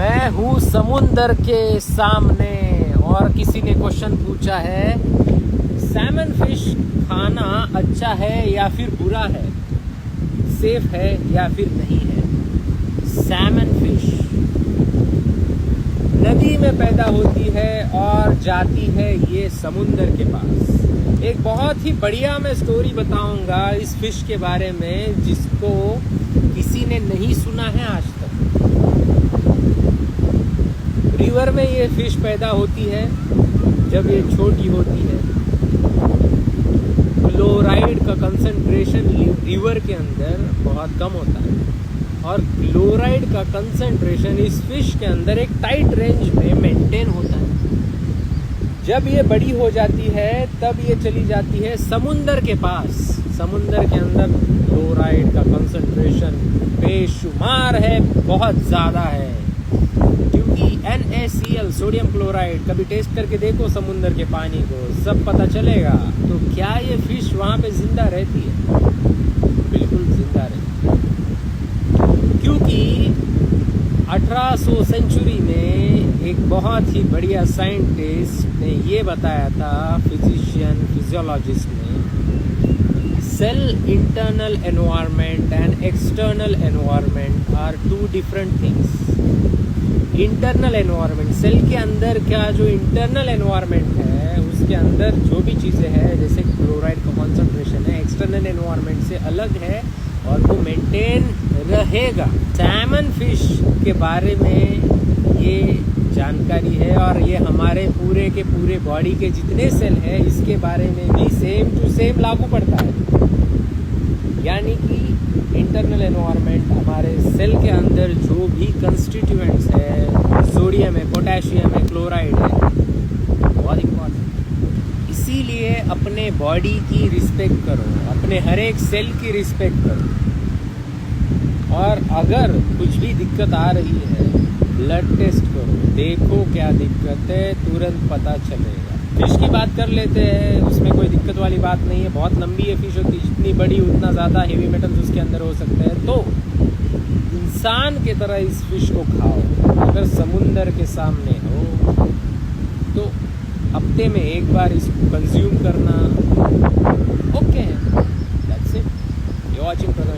मैं हूँ समुंदर के सामने और किसी ने क्वेश्चन पूछा है सैमन फिश खाना अच्छा है या फिर बुरा है, सेफ है या फिर नहीं है। सैमन फिश नदी में पैदा होती है और जाती है ये समुंदर के पास। एक बहुत ही बढ़िया मैं स्टोरी बताऊंगा इस फिश के बारे में जिसको किसी ने नहीं सुना है आज तक। रिवर में ये फिश पैदा होती है। जब ये छोटी होती है क्लोराइड का कंसंट्रेशन रिवर के अंदर बहुत कम होता है और क्लोराइड का कंसंट्रेशन इस फिश के अंदर एक टाइट रेंज में मेंटेन होता है। जब ये बड़ी हो जाती है तब ये चली जाती है समुंदर के पास। समुंदर के अंदर क्लोराइड का कंसंट्रेशन बेशुमार है, बहुत ज़्यादा है, क्योंकि NaCl सोडियम क्लोराइड कभी टेस्ट करके देखो समुंदर के पानी को, सब पता चलेगा। तो क्या ये फिश वहाँ पे जिंदा रहती है? बिल्कुल जिंदा रहती है, क्योंकि 1800 सेंचुरी में एक बहुत ही बढ़िया साइंटिस्ट ने ये बताया था, फिजियोलॉजिस्ट ने, cell internal environment and external environment are two different things. Internal environment, cell के अंदर क्या जो इंटरनल एनवायरनमेंट है उसके अंदर जो भी चीज़ें हैं जैसे क्लोराइड का कॉन्सेंट्रेशन है, एक्सटर्नल एनवायरनमेंट से अलग है और वो मेंटेन रहेगा। सैमन फिश के बारे में ये जानकारी है और ये हमारे पूरे के पूरे बॉडी के जितने सेल हैं इसके बारे में भी सेम टू सेम लागू पड़ता है। यानी कि इंटरनल एनवायरनमेंट हमारे सेल के अंदर जो भी कंस्टिट्यूएंट्स है, सोडियम है, पोटेशियम है, क्लोराइड है, बहुत इम्पोर्टेंट। इसीलिए अपने बॉडी की रिस्पेक्ट करो, अपने हर एक सेल की रिस्पेक्ट करो। और अगर कुछ भी दिक्कत आ रही है ब्लड टेस्ट करो, देखो क्या दिक्कत है, तुरंत पता चलेगा। फिश की बात कर लेते हैं, उसमें कोई दिक्कत वाली बात नहीं है। बहुत लंबी है फिश होती, जितनी बड़ी उतना ज़्यादा हेवी मेटल्स उसके अंदर हो सकते हैं। तो इंसान की तरह इस फिश को खाओ। अगर समुंदर के सामने हो तो हफ्ते में एक बार इसको कंज्यूम करना ओके है। That's it. यू वाचिंग प्रथम।